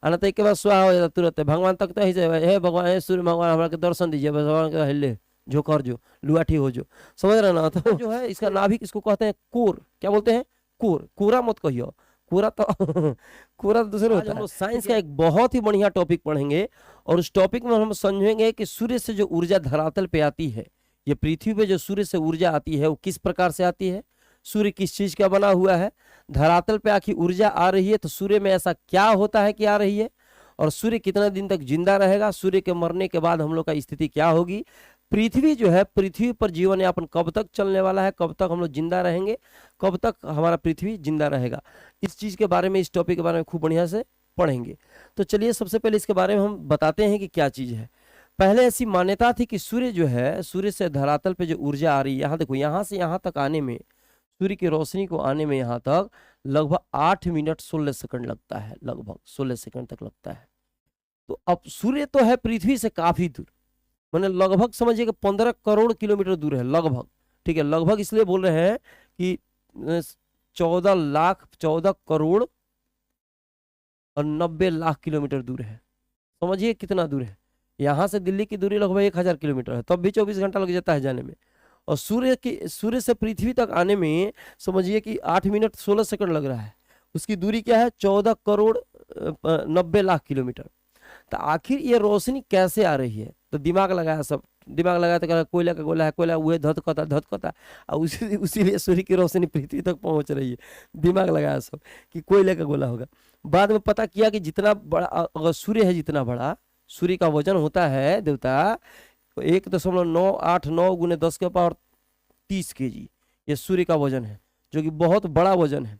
अनत के बाद स्वाहा हो जाता तुरंत। भगवान तक तो हे भगवान, हे सूर्य भगवान हमारा के दर्शन दीजिए, भगवान का हिले जो कर जो लुआठी हो जो, समझ रहे ना। तो जो है इसका नाभिक इसको कहते हैं कोर, क्या बोलते हैं कोर। कोरा मत कहियो, कोरा तो कोरा तो दूसरे होता है। साइंस का एक बहुत ही बढ़िया टॉपिक पढ़ेंगे और उस टॉपिक में हम समझेंगे कि सूर्य से जो ऊर्जा धरातल पे आती है, ये पृथ्वी पे जो सूर्य से ऊर्जा आती है वो किस प्रकार से आती है, सूर्य किस चीज का बना हुआ है, धरातल पे आखिर ऊर्जा आ रही है तो सूर्य में ऐसा क्या होता है कि आ रही है, और सूर्य कितने दिन तक जिंदा रहेगा, सूर्य के मरने के बाद हम लोग का स्थिति क्या होगी, पृथ्वी जो है, पृथ्वी पर जीवन यापन कब तक चलने वाला है, कब तक हम लोग जिंदा रहेंगे, कब तक हमारा पृथ्वी जिंदा रहेगा, इस चीज के बारे में, इस टॉपिक के बारे में खूब बढ़िया से पढ़ेंगे। तो चलिए सबसे पहले इसके बारे में हम बताते हैं कि क्या चीज है। पहले ऐसी मान्यता थी कि सूर्य जो है, सूर्य से धरातल पे जो ऊर्जा आ रही है, यहाँ देखो, यहाँ से यहाँ तक आने में, सूर्य की रोशनी को आने में यहाँ तक लगभग 8 मिनट 16 सेकंड लगता है, लगभग 16 सेकंड तक लगता है। तो अब सूर्य तो है पृथ्वी से काफी दूर, मैंने लगभग समझिए कि 15 करोड़ किलोमीटर दूर है, लगभग, ठीक है। लगभग इसलिए बोल रहे हैं कि 14 करोड़ और 90 लाख किलोमीटर दूर है। समझिए कितना दूर है। यहाँ से दिल्ली की दूरी लगभग 1000 किलोमीटर है, तब भी 24 घंटा लग जाता है जाने में। और सूर्य से पृथ्वी तक आने में समझिए कि 8 मिनट 16 सेकंड लग रहा है। उसकी दूरी क्या है, 14 करोड़ 90 लाख किलोमीटर। तो आखिर ये रोशनी कैसे आ रही है, तो दिमाग लगाया, सब दिमाग लगाया, तो कहा कोयला का गोला है, कोयला वह धधकता और उसीलिए सूर्य की रोशनी पृथ्वी तक पहुंच रही है। दिमाग लगाया सब कि कोयले का गोला होगा। बाद में पता किया कि जितना बड़ा अगर सूर्य है, जितना बड़ा सूर्य का वजन होता है देवता, 1.989 गुने 10 के पावर 30 kg, ये सूर्य का वजन है, जो कि बहुत बड़ा वजन है।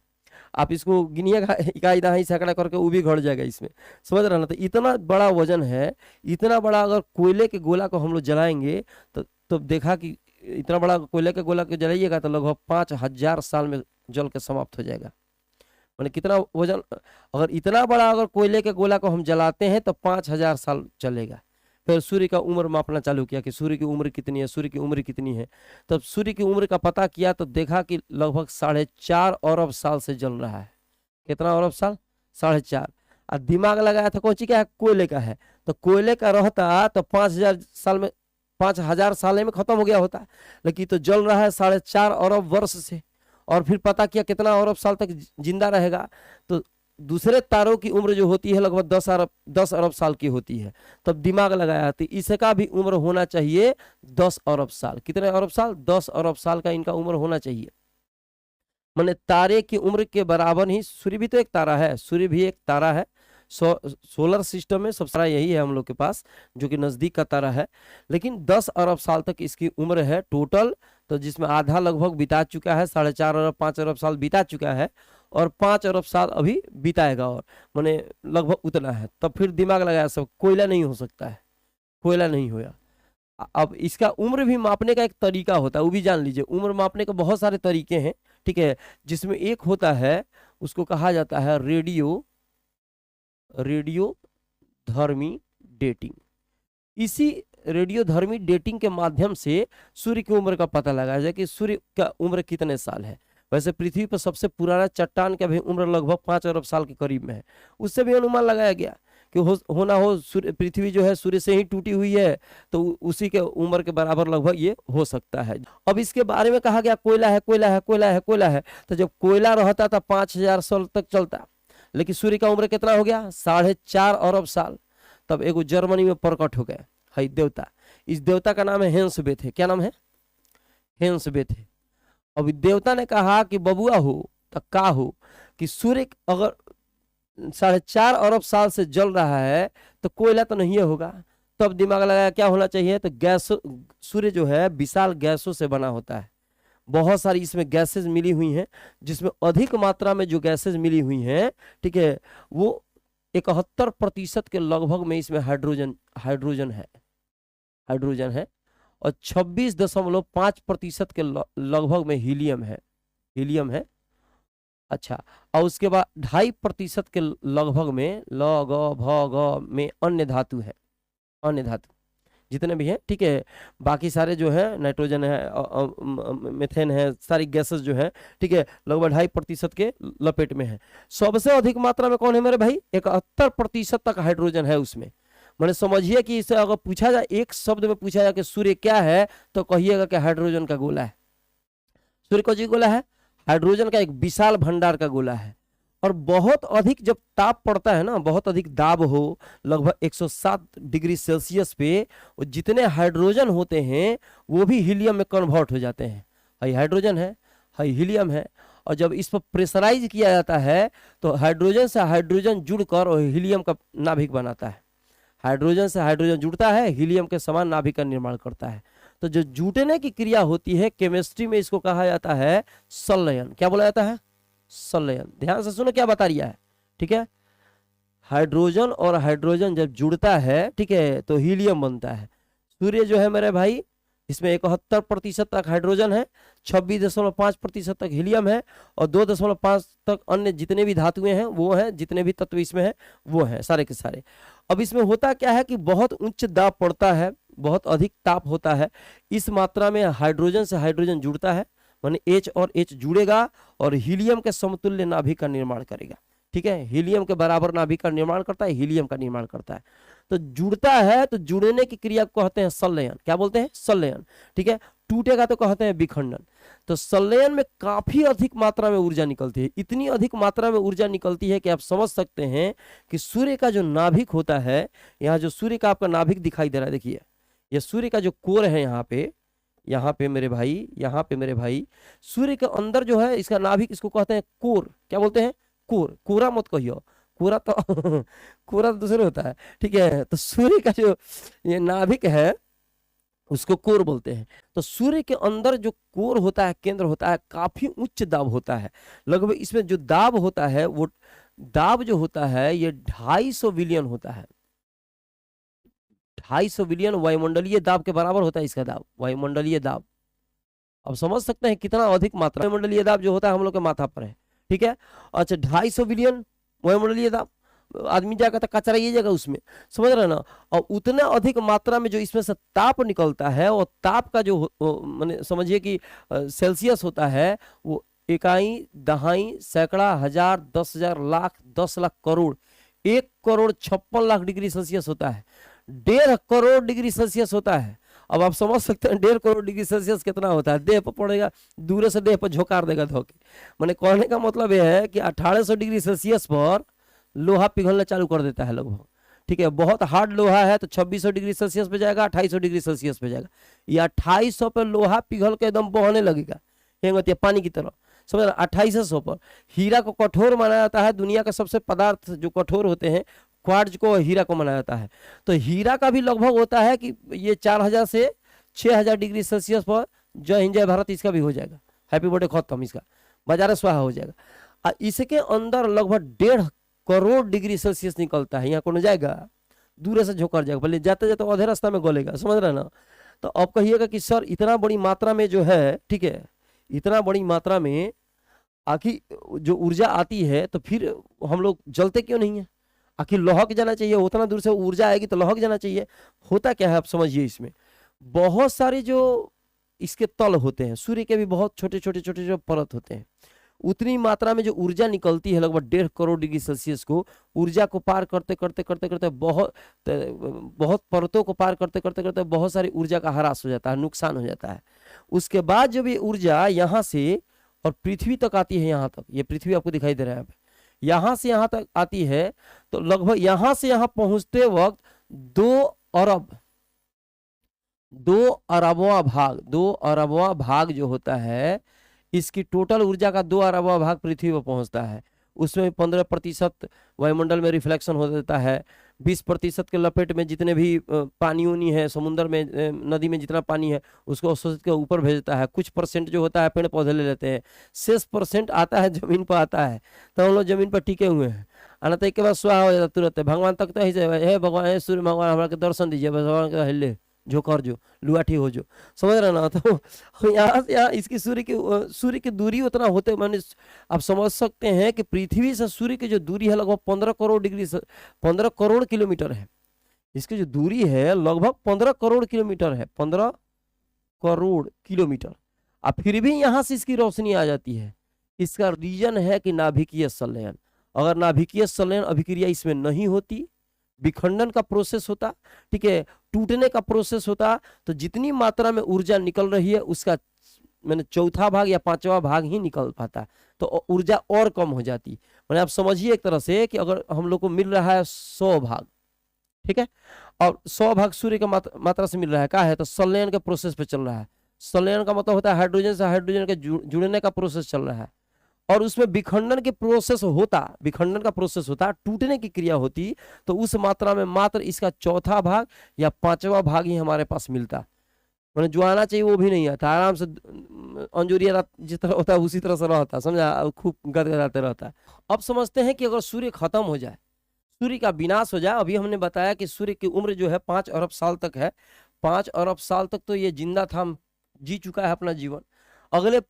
आप इसको गिनिएगा, इकाई दहाई सैकड़ा करके वो भी घट जाएगा इसमें, समझ रहे ना। तो इतना बड़ा वजन है, इतना बड़ा अगर कोयले के गोला को हम लोग जलाएंगे तो देखा कि इतना बड़ा कोयले के गोला को जलाइएगा तो लगभग 5000 साल में जल के समाप्त हो जाएगा। मैंने कितना वजन, अगर इतना बड़ा अगर कोयले के गोला को हम जलाते हैं तो 5000 साल चलेगा। फिर सूर्य का उम्र मापना चालू किया कि सूर्य की उम्र कितनी है, सूर्य की उम्र कितनी है। तब सूर्य की उम्र का पता किया तो देखा कि लगभग 4.5 अरब साल से जल रहा है। कितना अरब साल, 4.5। और दिमाग लगाया था कौन सी का है, कोयले का है। तो कोयले का रहता तो 5000 साल में, 5000 साल में खत्म हो गया होता, लेकिन तो जल रहा है 4.5 अरब वर्ष से। और फिर पता किया कितना अरब साल तक जिंदा रहेगा, तो दूसरे तारों की उम्र जो होती है लगभग 10 अरब साल की होती है। तब दिमाग लगाया तो इसका भी उम्र होना चाहिए 10 अरब साल। कितने अरब साल, 10 अरब साल का इनका उम्र होना चाहिए। माने तारे की उम्र के बराबर ही, सूर्य भी तो एक तारा है, सूर्य भी एक तारा है। सोलर सिस्टम में सबसे बड़ा यही है हम लोग के पास, जो कि नजदीक का तारा है। लेकिन 10 अरब साल तक इसकी उम्र है टोटल, तो जिसमें आधा लगभग बिता चुका है, 4.5 अरब 5 अरब साल बिता चुका है, और 5 अरब साल अभी बिताएगा, और माने लगभग उतना है। तब फिर दिमाग लगाया सब, कोयला नहीं हो सकता है, कोयला नहीं होया। अब इसका उम्र भी मापने का एक तरीका होता है, वो भी जान लीजिए। उम्र मापने के बहुत सारे तरीके हैं, ठीक है, जिसमें एक होता है, उसको कहा जाता है रेडियोधर्मी डेटिंग। इसी रेडियोधर्मी डेटिंग के माध्यम से सूर्य की उम्र का पता लगाया जाए कि सूर्य का उम्र कितने साल है। वैसे पृथ्वी पर सबसे पुराना चट्टान का भी उम्र लगभग 5 अरब साल के करीब में है, उससे भी अनुमान लगाया गया कि सूर्य, पृथ्वी जो है सूर्य से ही टूटी हुई है, तो उसी के उम्र के बराबर लगभग ये हो सकता है। अब इसके बारे में कहा गया कोयला है, कोयला है, कोयला है, कोयला है। तो जब कोयला रहता था 5000 साल तक चलता, लेकिन सूर्य का उम्र कितना हो गया, 4.5 अरब साल। तब एगो जर्मनी में प्रकट हो गया है देवता, इस देवता का नाम है हेंस बेथे। क्या नाम है, हेंस बेथे। अब देवता ने कहा कि बबुआ हो तो का हो कि सूर्य अगर 4.5 अरब साल से जल रहा है तो कोयला तो नहीं होगा। तब दिमाग लगाया क्या होना चाहिए, तो गैस, सूर्य जो है विशाल गैसों से बना होता है, बहुत सारी इसमें गैसेज मिली हुई हैं, जिसमें अधिक मात्रा में जो गैसेज मिली हुई हैं, ठीक है, वो 71% के लगभग में इसमें हाइड्रोजन है, और 26.5% के लगभग में हीलियम है। अच्छा, और उसके बाद 2.5% के लगभग में ल ग भ ग में अन्य धातु है, अन्य धातु, जितने भी हैं, ठीक है। बाकी सारे जो है नाइट्रोजन है, मीथेन है, सारी गैसेस जो है, ठीक है, लगभग 2.5% के लपेट में है। सबसे अधिक मात्रा में कौन है मेरे भाई? 71% तक हाइड्रोजन है उसमें। मैंने समझिए कि इसे अगर पूछा जाए, एक शब्द में पूछा जाए कि सूर्य क्या है, तो कहिएगा कि हाइड्रोजन का गोला है। सूर्य कौन सी गोला है? हाइड्रोजन का एक विशाल भंडार का गोला है। और बहुत अधिक जब ताप पड़ता है ना, बहुत अधिक दाब हो, लगभग 107 डिग्री सेल्सियस पे, जितने हाइड्रोजन होते हैं वो भी हीलियम में कन्वर्ट हो जाते हैं। हाई हाइड्रोजन है, हाई हीलियम है, और जब इस पर प्रेशराइज किया जाता है तो हाइड्रोजन से हाइड्रोजन जुड़कर और हीलियम का नाभिक बनाता है। हाइड्रोजन से हाइड्रोजन जुड़ता है, हीलियम के समान नाभिक का निर्माण करता है। तो जो जुटने की क्रिया होती है केमिस्ट्री में, इसको कहा जाता है संलयन। क्या बोला जाता है? संलयन। ध्यान से सुनो क्या बता रहा है, ठीक है। हाइड्रोजन और हाइड्रोजन जब जुड़ता है, ठीक है, तो हीलियम बनता है। सूर्य जो है मेरे भाई, इसमें 71% तक हाइड्रोजन है, 26.5% तक हीलियम है, और 2.5 तक अन्य जितने भी धातुएं हैं वो हैं, जितने भी तत्व इसमें हैं वो हैं सारे के सारे। अब इसमें होता क्या है कि बहुत उच्च दाब पड़ता है, बहुत अधिक ताप होता है। इस मात्रा में हाइड्रोजन से हाइड्रोजन जुड़ता है, माने H और H जुड़ेगा और हीलियम के समतुल्य नाभिक का निर्माण करेगा, ठीक है। हीलियम के बराबर नाभिक का निर्माण करता है, हीलियम का निर्माण करता है। तो जुड़ता है, तो जुड़ने की क्रिया को कहते हैं संलयन। क्या बोलते हैं? संलयन, ठीक है। टूटेगा तो कहते हैं विखंडन। तो संलयन में काफी अधिक मात्रा में ऊर्जा निकलती है। इतनी अधिक मात्रा में ऊर्जा निकलती है कि आप समझ सकते हैं कि सूर्य का जो नाभिक होता है, यहाँ जो सूर्य का आपका नाभिक दिखाई दे रहा है, देखिए ये सूर्य का जो कोर है, यहाँ पे मेरे भाई, यहाँ पे मेरे भाई, सूर्य के अंदर जो है इसका नाभिक, इसको कहते हैं कोर। क्या बोलते हैं? कोर। कोरा मत कहियो, कोरा तो कोरा तो दूसरे होता है, ठीक है। तो सूर्य का जो ये नाभिक है उसको कोर बोलते हैं। तो सूर्य के अंदर जो कोर होता है, केंद्र होता है, काफी उच्च दाब होता है। लगभग इसमें जो दाब होता है, वो दाब जो होता है ये 250 विलियन होता है। 250 विलियन वायुमंडलीय दाब के बराबर होता है इसका दाब, वायुमंडलीय दाब। अब समझ सकते हैं कितना अधिक मात्रा वायुमंडलीय दाब जो होता है हम लोग के माथा पर है, ठीक है। अच्छा 250 विलियन वायुमंडलीय दाब, आदमी जाकर तो कचरा ये जगह उसमें, समझ रहे ना। और उतना अधिक मात्रा में जो इसमें से ताप निकलता है, और ताप का जो माने समझिए कि सेल्सियस होता है, वो इकाई, दहाई, सैकड़ा, हजार, 10,000, लाख, 10 लाख, करोड़, 1,56,00,000 डिग्री सेल्सियस होता है। 1.5 करोड़ डिग्री सेल्सियस होता है। अब आप समझ सकते हैं 1.5 करोड़ डिग्री सेल्सियस कितना होता है। देह पर पड़ेगा, दूर से देह पर झोंकार देगा धोके। मैंने कहने का मतलब यह है कि 1800 डिग्री सेल्सियस पर लोहा पिघलना चालू कर देता है लगभग, ठीक है। बहुत हार्ड लोहा है तो 2600 डिग्री सेल्सियस पे जाएगा, 2800 डिग्री सेल्सियस पे जाएगा। या 2800 पर लोहा पिघल के एकदम बहने लगेगा, हेंगती पानी की तरह, समझ रहे। 2800 पर हीरा को कठोर माना जाता है। दुनिया का सबसे पदार्थ जो कठोर होते हैं, क्वार्ट्ज को, हीरा को माना जाता है। तो हीरा का भी लगभग होता है कि ये 4000 से 6000 डिग्री सेल्सियस पर जय हिंद जय भारत इसका भी हो जाएगा। हैप्पी बर्थडे खत्म, इसका बाजार स्वाहा हो जाएगा। इसके अंदर लगभग 1.5 करोड़ डिग्री सेल्सियस निकलता है। यहाँ कौन जाएगा, दूर से झोंकर जाएगा, भले जाते जाते आधे रास्ता में गलेगा, समझ रहे ना। तो अब कहिएगा कि सर इतना बड़ी मात्रा में जो है, ठीक है, इतना बड़ी मात्रा में आखिर जो ऊर्जा आती है तो फिर हम लोग जलते क्यों नहीं है? आखिर लहक जाना चाहिए, उतना दूर से ऊर्जा आएगी तो लहक जाना चाहिए। होता क्या है आप समझिए, इसमें बहुत सारे जो इसके तल होते हैं, सूर्य के भी बहुत छोटे छोटे छोटे जो परत होते हैं, उतनी मात्रा में जो ऊर्जा निकलती है लगभग 1.5 करोड़ डिग्री सेल्सियस को, ऊर्जा को पार करते करते करते करते बहुत परतों को पार करते करते करते बहुत सारी ऊर्जा का ह्रास हो जाता है, नुकसान हो जाता है। उसके बाद जब ये ऊर्जा यहाँ से और पृथ्वी तक आती है, यहाँ तक, ये पृथ्वी आपको दिखाई दे रहा है, यहाँ से यहाँ तक आती है, तो लगभग यहाँ से यहाँ पहुंचते वक्त 2 अरबवां भाग जो होता है, इसकी टोटल ऊर्जा का 2 अरबवां भाग पृथ्वी पर पहुंचता है। उसमें 15% वायुमंडल में रिफ्लेक्शन हो जाता है। 20% के लपेट में जितने भी पानी उनी है, समुद्र में, नदी में जितना पानी है उसको अवशोषित के ऊपर भेजता है। कुछ परसेंट जो होता है पेड़ पौधे ले लेते हैं, 6% आता है जमीन पर आता है, तो हम लोग जमीन पर टिके हुए हैं। आना तो एक बार स्वाहा हो जाता तुरंत। भगवान तक तो हे भगवान, हे सूर्य भगवान हमारे दर्शन दीजिए, भगवान का हिले जो कर जो लुआठी हो जो, समझ रहे ना। तो यहाँ से यहाँ इसकी सूर्य की दूरी उतना होते, मैंने आप समझ सकते हैं कि पृथ्वी से सूर्य की जो दूरी है लगभग 15 करोड़ किलोमीटर है। इसकी जो दूरी है लगभग 15 करोड़ किलोमीटर है, 15 करोड़ किलोमीटर। अब फिर भी यहाँ से इसकी रोशनी आ जाती है। इसका रीजन है कि नाभिकीय संलयन। अगर नाभिकीय संलयन अभिक्रिया इसमें नहीं होती, विखंडन का प्रोसेस होता, ठीक है, टूटने का प्रोसेस होता, तो जितनी मात्रा में ऊर्जा निकल रही है उसका मैंने चौथा भाग या पांचवा भाग ही निकल पाता, तो ऊर्जा और कम हो जाती। मैंने आप समझिए एक तरह से कि अगर हम लोग को मिल रहा है 100 भाग, ठीक है, और 100 भाग सूर्य का मात्रा से मिल रहा है, क्या है, तो संलयन के प्रोसेस पे चल रहा है। संलयन का मतलब होता है हाइड्रोजन से हाइड्रोजन के जुड़ने का प्रोसेस चल रहा है, और उसमें विखंडन के प्रोसेस होता, विखंडन का प्रोसेस होता, टूटने की क्रिया होती, तो उस मात्रा में मात्र इसका चौथा भाग या पांचवा भाग ही हमारे पास मिलता। मैंने जो आना चाहिए वो भी नहीं आता, आराम से अंजुरिया जिस तरह होता है उसी तरह से रहता, समझा, खूब गदगदाते रहता है। अब समझते हैं कि अगर सूर्य खत्म हो जाए, सूर्य का विनाश हो जाए, अभी हमने बताया कि सूर्य की उम्र जो है 5 अरब साल तक है, 5 अरब साल तक तो ये जिंदा था, जी चुका है अपना जीवन। अगले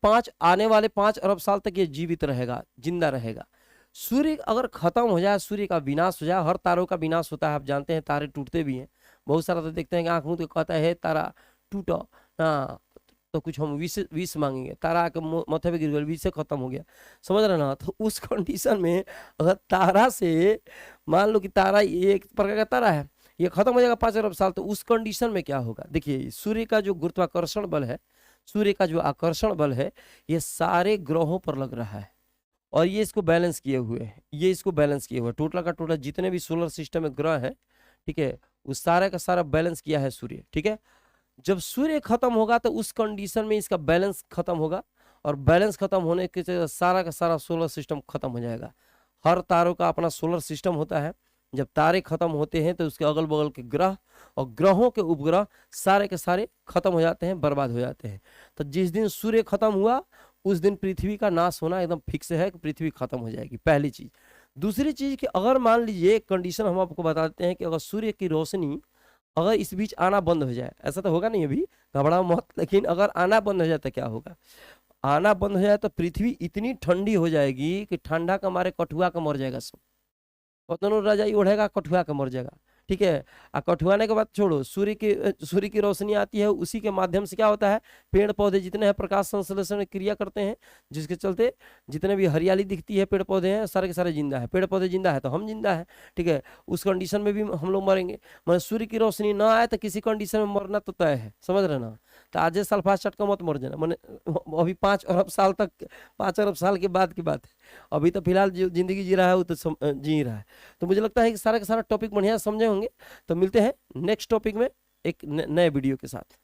आने वाले 5 अरब साल तक ये जीवित रहेगा, जिंदा रहेगा। सूर्य अगर खत्म हो जाए, सूर्य का विनाश हो जाए, हर तारों का विनाश होता है, आप जानते हैं तारे टूटते भी हैं, बहुत सारा तो देखते हैं कि आंख मूंद के कहता है तारा टूटा, हाँ, तो कुछ हम विष मांगेंगे, तारा आके माथे पे गिर गया, विष से खत्म हो गया, समझ रहे ना। तो उस कंडीशन में अगर तारा से, मान लो कि तारा एक प्रकार का तारा है, ये खत्म हो जाएगा 5 अरब साल, तो उस कंडीशन में क्या होगा। देखिए सूर्य का जो गुरुत्वाकर्षण बल है, सूर्य का जो आकर्षण बल है, ये सारे ग्रहों पर लग रहा है, और ये इसको बैलेंस किए हुए है, ये इसको बैलेंस किए हुए, टोटल का टोटल जितने भी सोलर सिस्टम में ग्रह है, ठीक है, उस सारे का सारा बैलेंस किया है सूर्य, ठीक है। जब सूर्य खत्म होगा तो उस कंडीशन में इसका बैलेंस खत्म होगा, और बैलेंस खत्म होने के सारा का सारा सोलर सिस्टम खत्म हो जाएगा। हर तारों का अपना सोलर सिस्टम होता है, जब तारे खत्म होते हैं तो उसके अगल बगल के ग्रह और ग्रहों के उपग्रह सारे के सारे खत्म हो जाते हैं, बर्बाद हो जाते हैं। तो जिस दिन सूर्य खत्म हुआ उस दिन पृथ्वी का नाश होना एकदम फिक्स है कि पृथ्वी खत्म हो जाएगी, पहली चीज। दूसरी चीज कि अगर मान लीजिए एक कंडीशन हम आपको बताते हैं कि अगर सूर्य की रोशनी अगर इस बीच आना बंद हो जाए, ऐसा तो होगा नहीं अभी, घबराओ मत, लेकिन अगर आना बंद हो जाए तो क्या होगा। आना बंद हो जाए तो पृथ्वी इतनी ठंडी हो जाएगी कि ठंडा का मारे कठुआ का मर जाएगा सब, कतनो रजाई ओढ़ेगा कठुआ का मर जाएगा, ठीक है। और कठुआने के बाद छोड़ो, सूर्य की रोशनी आती है, उसी के माध्यम से क्या होता है, पेड़ पौधे जितने हैं प्रकाश संश्लेषण क्रिया करते हैं, जिसके चलते जितने भी हरियाली दिखती है, पेड़ पौधे हैं, सारे के सारे जिंदा है। पेड़ पौधे जिंदा है तो हम जिंदा है, ठीक है। उस कंडीशन में भी हम लोग मरेंगे, मतलब सूर्य की रोशनी ना आए तो किसी कंडीशन में मरना तो तय है, समझ रहे ना। तो आज सल्फास चटका मत मर जाना, मैंने अभी 5 अरब साल तक, 5 अरब साल के बाद की बात है, अभी तो फिलहाल जो जिंदगी जी रहा है वो तो जी रहा है। तो मुझे लगता है कि सारा का सारा टॉपिक बढ़िया समझे होंगे। तो मिलते हैं नेक्स्ट टॉपिक में एक नए वीडियो के साथ।